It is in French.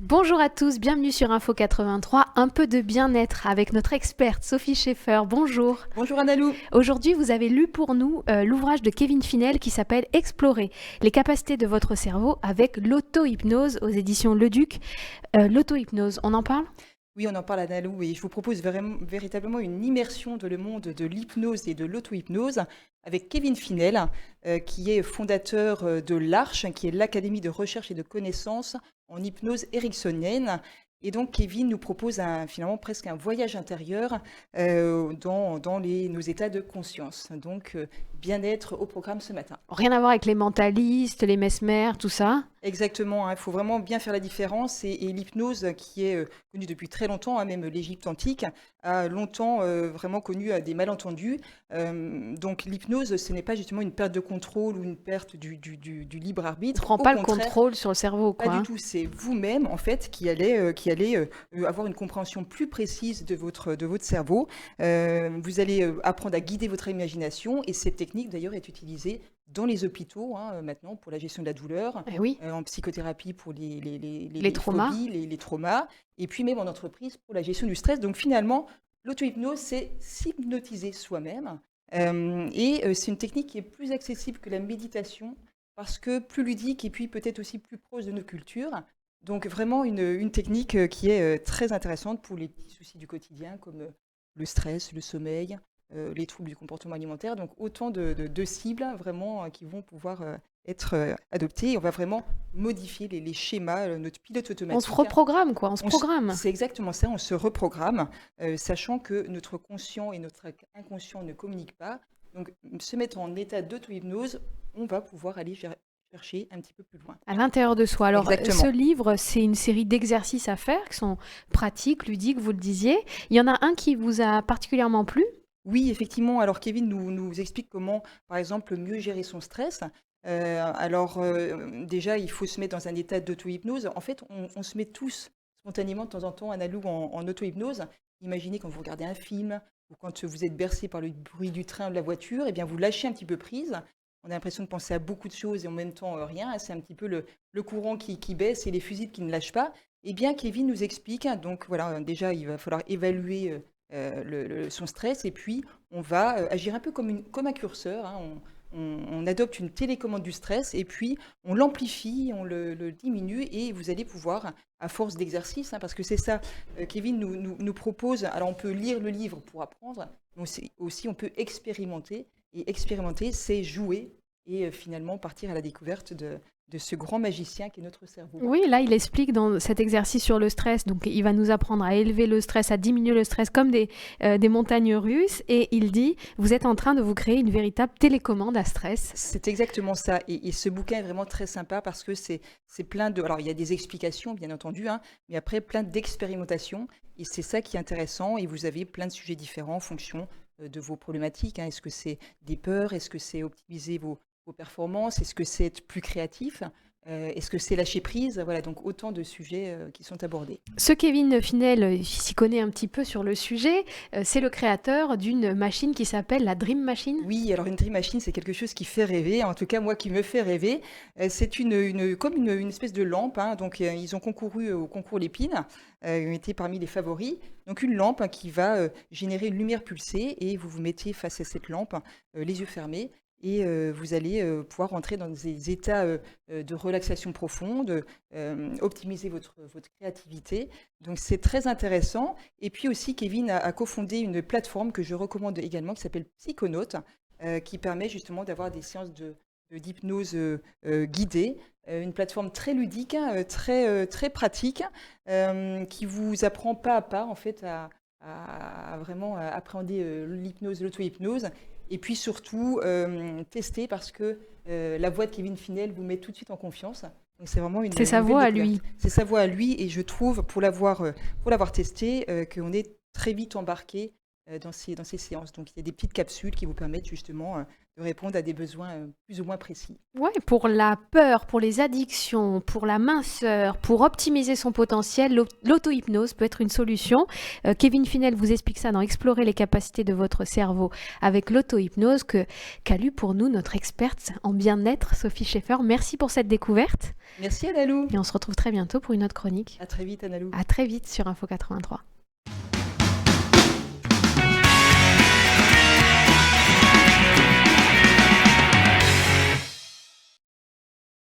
Bonjour à tous, bienvenue sur Info 83, un peu de bien-être avec notre experte Sophie Schaeffer. Bonjour. Bonjour Annalou. Aujourd'hui, vous avez lu pour nous l'ouvrage de Kevin Finel qui s'appelle Explorer les capacités de votre cerveau avec l'auto-hypnose aux éditions Leduc. L'auto-hypnose, on en parle ? Oui, on en parle Annalou et je vous propose véritablement une immersion dans le monde de l'hypnose et de l'auto-hypnose avec Kevin Finel, qui est fondateur de l'Arche, qui est l'Académie de recherche et de connaissances en hypnose ericksonienne. Et donc Kevin nous propose finalement presque un voyage intérieur dans nos états de conscience. Donc bien-être au programme ce matin. Rien à voir avec les mentalistes, les mesmères, tout ça ? Exactement, il faut vraiment bien faire la différence et l'hypnose qui est connue depuis très longtemps, même l'Égypte antique a longtemps vraiment connu des malentendus. Donc l'hypnose, ce n'est pas justement une perte de contrôle ou une perte du libre On ne arbitre. prend Au pas le contraire, contrôle sur le cerveau, pas quoi. du tout, c'est vous-même en fait qui allez avoir une compréhension plus précise de votre cerveau. Vous allez apprendre à guider votre imagination et cette technique d'ailleurs est utilisée dans les hôpitaux maintenant pour la gestion de la douleur, Eh oui, en psychothérapie pour les traumas. phobies, les traumas, et puis même en entreprise pour la gestion du stress. Donc finalement, l'auto-hypnose, c'est s'hypnotiser soi-même. C'est une technique qui est plus accessible que la méditation parce que plus ludique et puis peut-être aussi plus proche de nos cultures. Donc vraiment une technique qui est très intéressante pour les petits soucis du quotidien comme le stress, le sommeil, les troubles du comportement alimentaire. Donc autant de cibles vraiment qui vont pouvoir être adoptées. Et on va vraiment modifier les schémas, notre pilote On se automatique. reprogramme, quoi, on se programme. C'est exactement ça, on se reprogramme, sachant que notre conscient et notre inconscient ne communiquent pas. Donc se mettre en état d'auto-hypnose, on va pouvoir aller chercher un petit peu plus loin. À l'intérieur de soi. Alors, ce Exactement. livre, c'est une série d'exercices à faire qui sont pratiques, ludiques, vous le disiez. Il y en a un qui vous a particulièrement plu. Oui, effectivement. Alors Kevin nous explique comment, par exemple, mieux gérer son stress. Déjà, il faut se mettre dans un état d'auto-hypnose. En fait, on se met tous spontanément de temps en temps, Analou, en auto-hypnose. Imaginez quand vous regardez un film ou quand vous êtes bercé par le bruit du train ou de la voiture, eh bien, vous lâchez un petit peu prise. On a l'impression de penser à beaucoup de choses et en même temps rien. C'est un petit peu le courant qui baisse et les fusibles qui ne lâchent pas. Eh bien, Kevin nous explique. Donc voilà, déjà, il va falloir évaluer son stress et puis on va agir un peu comme un curseur. On adopte une télécommande du stress et puis on l'amplifie, on le diminue et vous allez pouvoir, à force d'exercice, parce que c'est ça, Kevin nous propose, alors on peut lire le livre pour apprendre, mais aussi on peut expérimenter. Et expérimenter, c'est jouer et finalement partir à la découverte de ce grand magicien qui est notre cerveau. Oui, là, il explique dans cet exercice sur le stress. Donc, il va nous apprendre à élever le stress, à diminuer le stress comme des montagnes russes. Et il dit, vous êtes en train de vous créer une véritable télécommande à stress. C'est exactement ça. Et ce bouquin est vraiment très sympa parce que c'est plein de... Alors, il y a des explications, bien entendu, mais après, plein d'expérimentations. Et c'est ça qui est intéressant. Et vous avez plein de sujets différents en fonction de vos problématiques. Est-ce que c'est des peurs? Est-ce que c'est optimiser vos performances? Est-ce que c'est être plus créatif? Est-ce que c'est lâcher prise? Voilà, donc autant de sujets qui sont abordés. Ce Kevin Finel, il s'y connaît un petit peu sur le sujet. C'est le créateur d'une machine qui s'appelle la Dream Machine. Oui, alors une Dream Machine, c'est quelque chose qui fait rêver, en tout cas moi qui me fait rêver. C'est comme une espèce de lampe, donc ils ont concouru au concours Lépine, ils ont été parmi les favoris. Donc une lampe qui va générer une lumière pulsée et vous vous mettez face à cette lampe, les yeux fermés, et vous allez pouvoir entrer dans des états de relaxation profonde, optimiser votre créativité. Donc c'est très intéressant. Et puis aussi, Kevin a cofondé une plateforme que je recommande également qui s'appelle Psychonautes, qui permet justement d'avoir des séances d'hypnose guidée. Une plateforme très ludique, très pratique, qui vous apprend pas à pas en fait à vraiment appréhender l'hypnose, l'auto-hypnose. Et puis surtout, tester parce que la voix de Kevin Finel vous met tout de suite en confiance. Donc c'est vraiment C'est sa une belle voix à découverte. lui. C'est sa voix à lui et je trouve, pour l'avoir testé, qu'on est très vite embarqué dans ces séances. Donc, il y a des petites capsules qui vous permettent justement de répondre à des besoins plus ou moins précis. Ouais, pour la peur, pour les addictions, pour la minceur, pour optimiser son potentiel, l'auto-hypnose peut être une solution. Kevin Finel vous explique ça dans Explorer les capacités de votre cerveau avec l'auto-hypnose qu'a lu pour nous notre experte en bien-être, Sophie Schaeffer. Merci pour cette découverte Merci Annalou. et on se retrouve très bientôt pour une autre chronique. À très vite Annalou. À très vite sur Info 83.